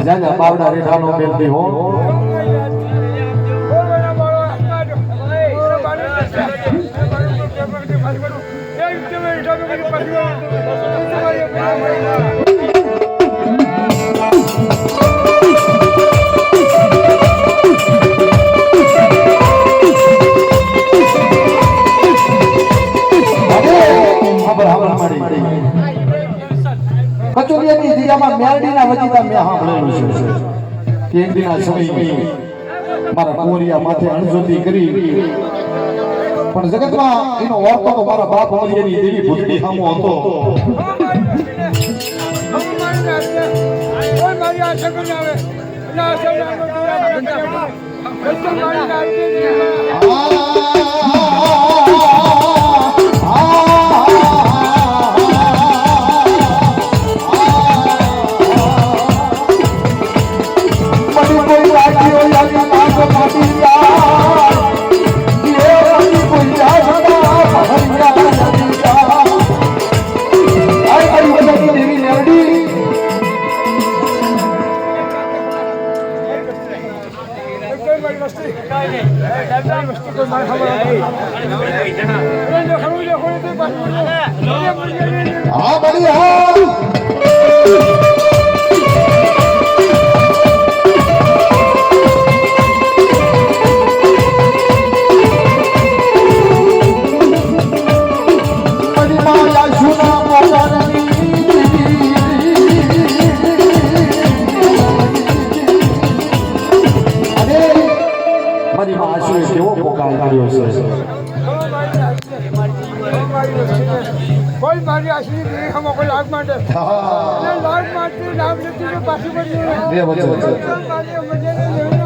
જાજા બાવડા રેઠાનો બેલતી હો કચોરિયાની દિયામાં મેરડીના વજીતા મેં સાંભળેલું છે કે એક દિના સમય મારા કોરિયા માથે અણજોતી કરી પણ જગતમાં એનો વાર્તો તો મારા બાપ અમરિયાની દેવી ભૂતડી સામો હતો. હા બડી હા કોઈ મારી આશરી નહીં હમ કોઈ લાગ માટે લાગ માટે નામ નથી પાછી પડી